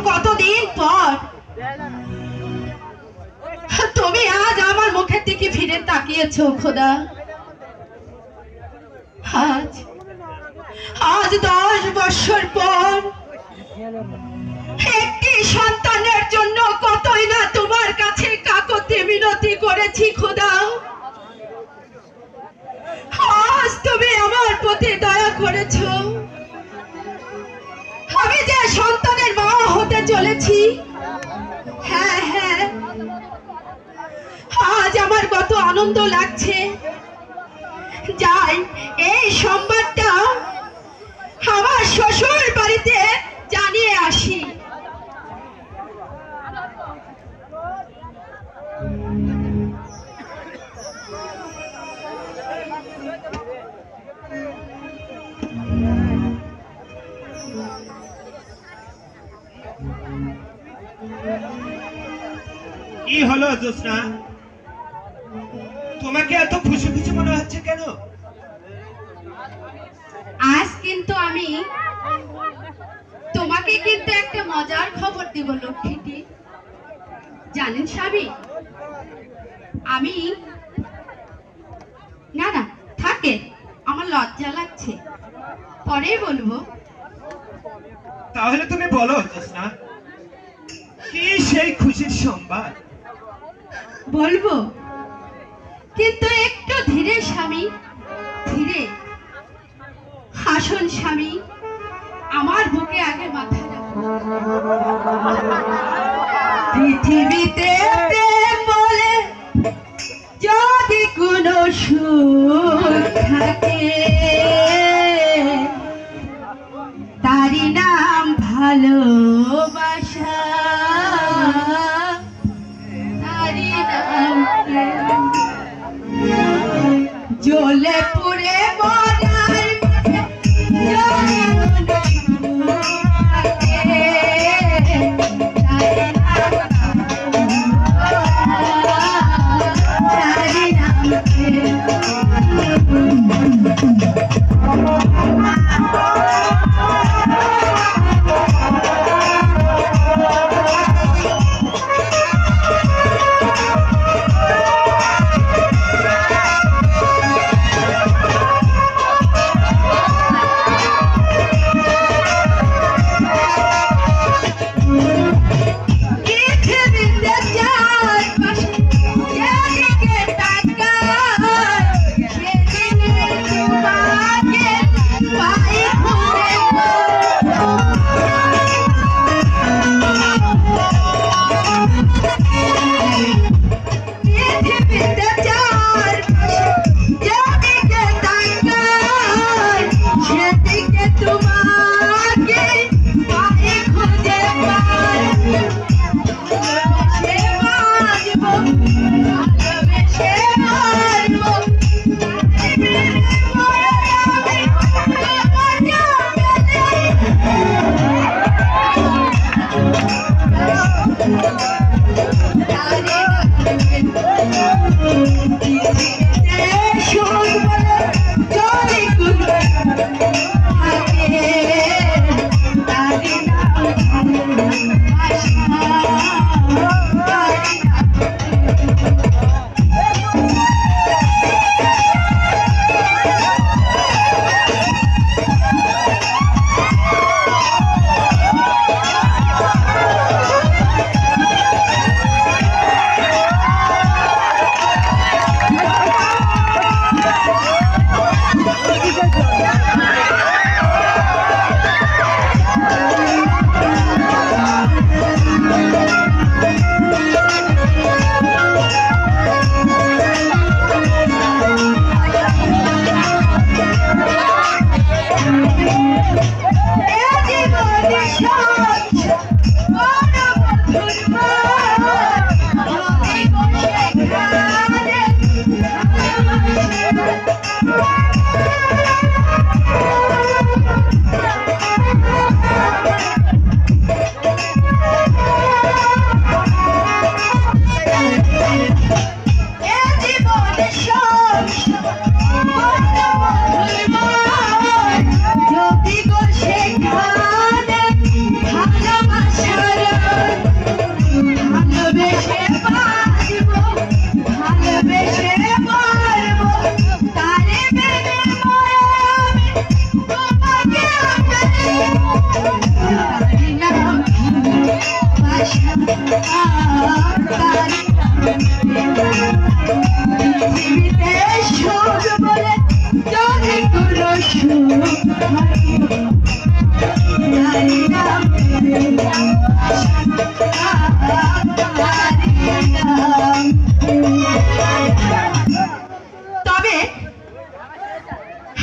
কতদিন পর তুমি আজ আমার মুখের দিকে ফিরে তাকিয়েছো খোদা। আজ আজ 10 বছর পর একটি সন্তানের জন্য কতই না তোমার কাছে কাকুতি মিনতি করেছি খোদা। আজ তুমি আমার প্রতি দয়া করেছো। আমি যে সন্তানের মা হতে চলেছি, হ্যাঁ হ্যাঁ, আজ আমার কত আনন্দ লাগছে। যাই এই সংবাদটা আমার শ্বশুর বাড়িতে জানিয়ে আসি। কি হলো জোসনা, তোমাকে এত খুশি খুশি মনে হচ্ছে কেন? আজ কিন্তু আমি তোমাকে কিন্তু একটা মজার খবর দিব লক্ষ্মীটি। জানেন স্বামী, আমি না না থাকে, আমার লজ্জা লাগছে, পরে বলবো। তাহলে তুমি বলো জোসনা, কি সেই খুশির সংবাদ? বলবো, কিন্তু একটু ধীরে স্বামী, ধীরে। হাসুন স্বামী, আমার বুকে আগে মাথা রাখুন। পৃথিবীতে প্রেম বলে যদি কোনো সুখ থাকে, তারই নাম ভালোবাসা, তারই নাম প্রেম। জ্বলে পুড়ে মরার যদি কোনো সুখ থাকে, তারই নাম প্রেম। যদি গো সেখানে ভালোবাসা তবে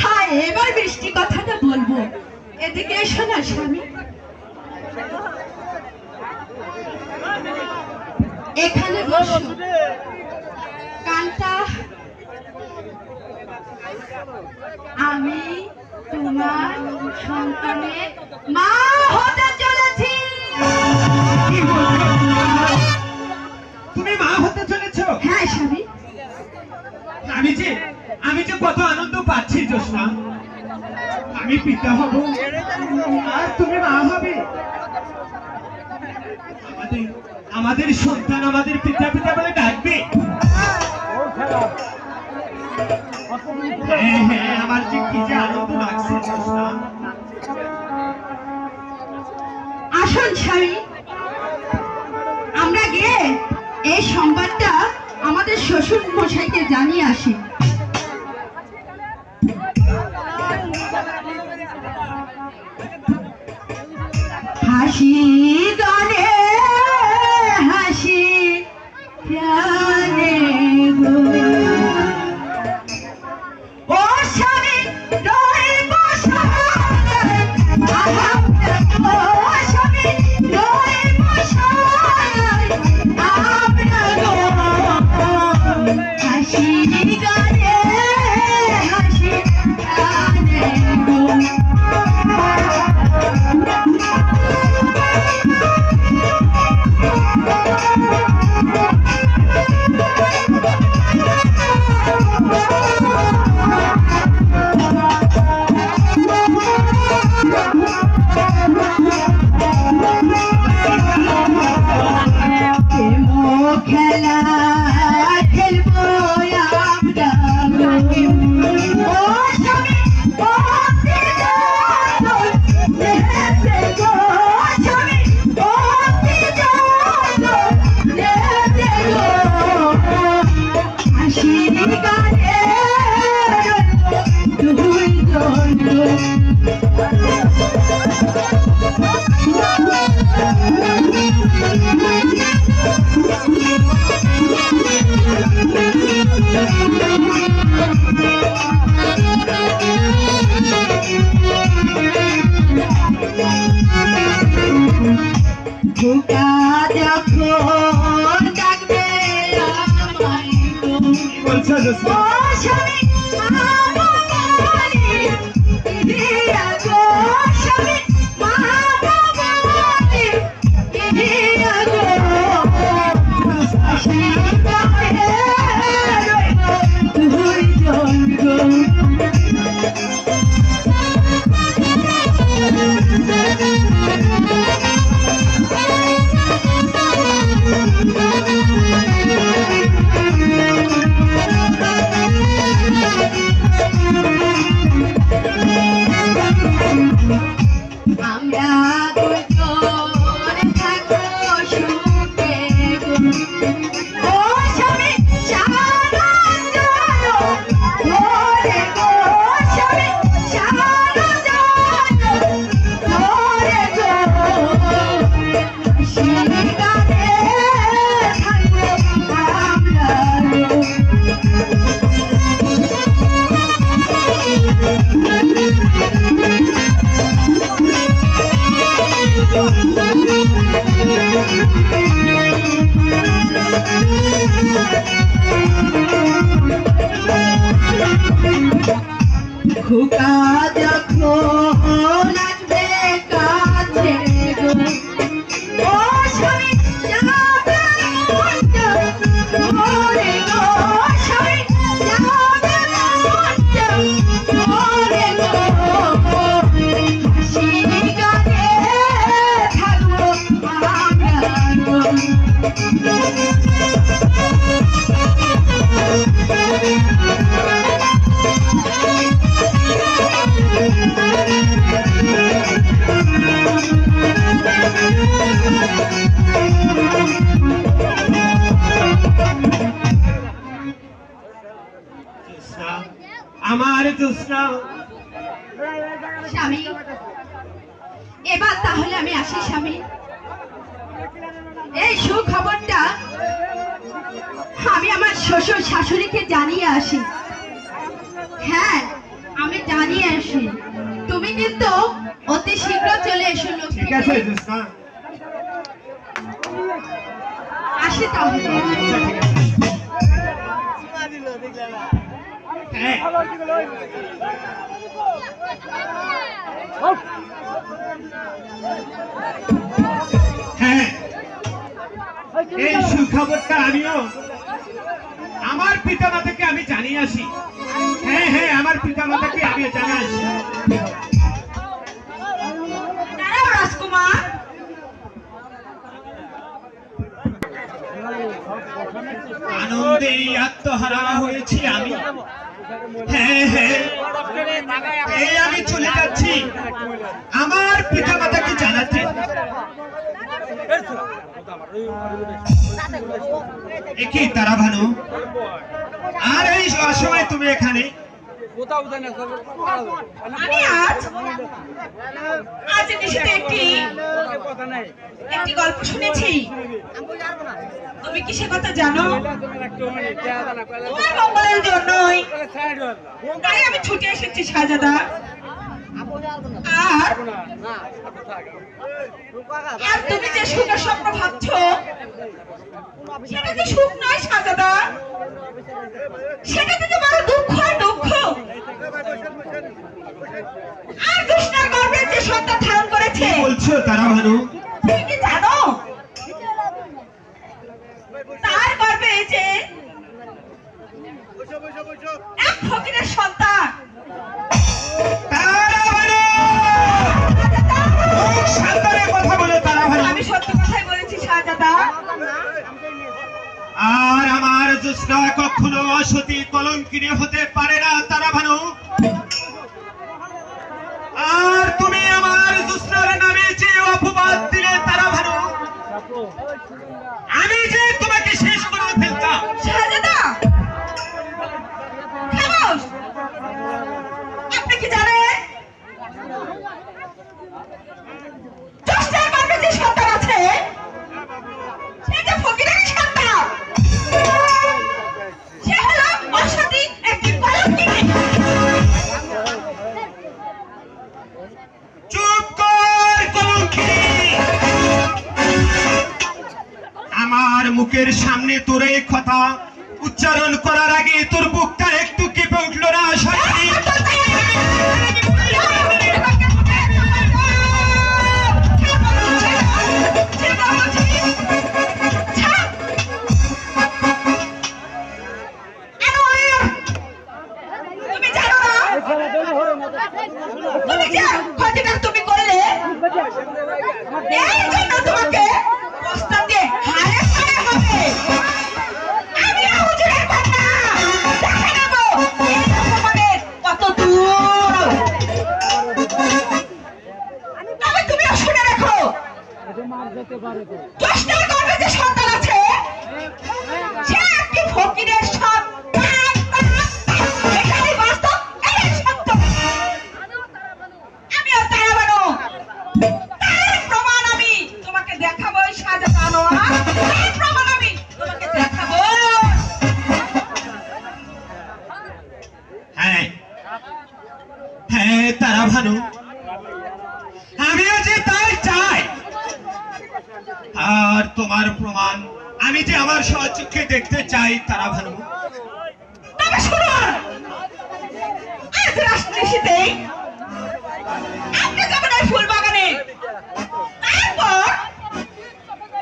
হ্যাঁ, এবার বৃষ্টি কথাটা বলবো। এদিকে এসো না স্বামী, এখানে বসো। গানটা আমি তোমার সন্তানের মা হতে চলেছি। কি বলছো? তুমি মা হতে চলেছো? হ্যাঁ স্বামী, আমি যে কত আনন্দ পাচ্ছি জোসনা। আমি পিতা হব আর তুমি মা হবে। আমাদের সন্তান আমাদের পিতা পিতা বলে ডাকবে। হ্যাঁ হ্যাঁ, আমার যে কি যে আনন্দ লাগছে জোসনা। আসুন স্বামী, আমরা গিয়ে এই সংবাদটা আমাদের শ্বশুর মশাইকে জানিয়ে আসি। হাসি গানে হাসি প্রাণে গো, ও স্বামী রইব সহায়, আমরা গো স্বামী রইব সহায়, আমরা গো হাসি গানে হাসি প্রাণে গো। খেলা খেলবো আমরা গো, ও স্বামী ও দিদার লেতে গো, স্বামী ও দিদার লেতে গো, হাসি গানে দুই জন গো। খোকা যখন ডাকবে আমায় গো, কি বলছো জোসনা? ও স্বামী মামনি ইহিয়া গো, স্বামী মামনি ইহিয়া গো, হাসি গানে রইব দুই জন গো। আমরা দুজন থাকবো সুখে গো, ও স্বামী সারা জল ধরে গো, স্বামী সারা জল ধরে গো, হাসি গানে থাকবো আমরা গো। খোকা যখন আসবে কাছে গো, ও স্বামী যাবে মঞ্চ ধরে গো, স্বামী যাবে মঞ্চ ধরে গো, হাসি গানে থাকবো আমরা গো। জোসনা, আমার জোসনা। স্বামী এবার তাহলে আমি আসি স্বামী। এই সুখবরটা আমি আমার শ্বশুর শাশুড়িকে জানিয়ে আসি। হ্যাঁ, আমি জানিয়ে আসি। তুমি কিন্তু অতি শীঘ্র চলে এসো ঠিক আছে লক্ষ্মী। জ্যোৎস্না। আসি তাহলে। আচ্ছা, ঠিক আছে। হ্যাঁ, হ্যাঁ, এই সুখবরটা আমিও আমার পিতামাতাকে আমি জানিয়ে আসি। হ্যাঁ হ্যাঁ, আমার পিতামাতাকে আমি জানিয়ে আসি। দাঁড়াও রাজকুমার। আনন্দে আত্মহারা হয়েছি আমি। হ্যাঁ হ্যাঁ, এই আমি চলে যাচ্ছি আমার পিতামাতাকে জানাতে। কি তারা ভানু, আর এই অসময় তুমি এখানে? আমি আজ নিশিতে একটি গল্প শুনেছি। তুমি কি সে কথা জানো? তোমার মঙ্গলের জন্যই তাই আমি ছুটে এসেছি শাহজাদা। আর আর তুমি যে সুখের স্বপ্ন ভাবছো সেটা তো সুখ নয় শাহজাদা, সেটা তো তোমার দুঃখ আর দুঃখ। আর কৃষ্ণের গর্ভে যে সন্তান ধারণ করেছে, কি বলছো তারা ভানু? তুমি কি জানো তার গর্ভে এই যে এক ফকিরের সন্তান। তারা ভানু! মুখ সাবধানে কথা বলো তারা ভানু। আমি সত্যি কথাই বলেছি শাহজাদা। আর আমার জ্যোৎস্না কখনো অসতী কলঙ্কিনী হতে পারে না তারা ভানু। আর তুমি আমার জ্যোৎস্নার নামে যে অপবাদ দিলে তারা ভানু, আমি যে তোমাকে শেষ করে ফেলতাম। শাহজাদা খামোশ। আপনি কি জানেন জ্যোৎস্নার গর্ভে যে সন্তান আছে সেটা ফকিরের সন্তান। সে হলো অসতী একটি কলঙ্কিনী। চুপ কর কলঙ্কিনী! আমার মুখের সামনে তোর এই কথা উচ্চারণ করার আগে তোর বুকটা একটু কেঁপে উঠলো না সত্যি? তুমি জানো না তুমি যে ক্ষতিটা তুমি করলে, এই জন্য তোমাকে প্রস্তাব দিয়ে হারে হারে হবে। আমি হুজুরের কন্যা, দেখে নেব এই অপমানের কত দূর। তবে তুমিও শুনে রাখো, জ্যোৎস্নার গর্ভে যে সন্তান আছে সে একটি ফকিরের সন্তান। এটাই বাস্তব, এটাই সত্য। আমিও তারা বানো, তার প্রমাণ আমি তোমাকে দেখাবো। শাহজাদা আনোয়ার, তার প্রমাণ আমি তোমাকে দেখাবো। হ্যাঁ হ্যাঁ তারা ভানু, আমিও যে তাই চাই। আর তোমার প্রমাণ আমি যে আমার স্বচক্ষে দেখতে চাই তারা ভানু। তবে শুনুন, আজ রাষ্ট্রীয়তেই আপনি যাবেন ওই ফুল বাগানে।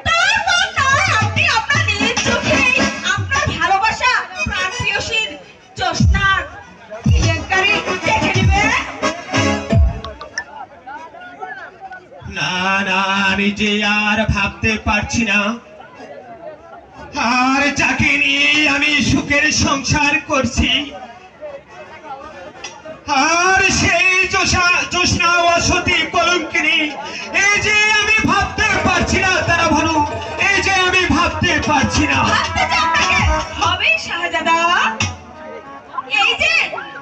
তারপর নয় আপনি আপনার নিজ চোখেই আপনার ভালোবাসা প্রাণপ্রিয়সীর জ্যোৎস্নার কেলেঙ্কারি দেখে নেবেন। না না, আমি যে আর ভাবতে পারছি না। আর যাকে নিয়ে আমি সুখের সংসার করছি, আর সেই জ্যোৎস্না অসতী কলঙ্কিনী, এই যে আমি ভাবতে পারছি না তারা ভানু, এই যে আমি ভাবতে পারছি না। ভাবতে যে আপনাকে হবেই শাহজাদা। এই যে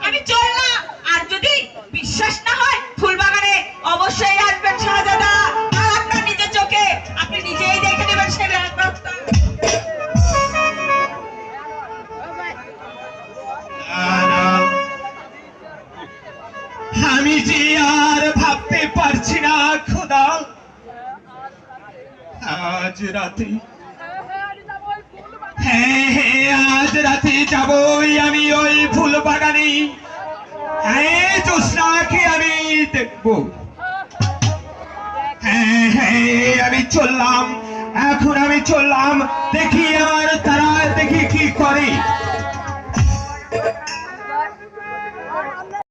আমি চললাম, আর যদি বিশ্বাস না হয় ফুলবাগানে অবশ্যই আসবেন শাহজাদা। আজ রাতে হ্যাঁ আজ রাতে যাবই আমি ওই ফুল বাগানে হ্যাঁ জ্যোৎস্নাকে আমি দেখবো হ্যাঁ আমি চললাম এখন আমি চললাম দেখি আমার তারা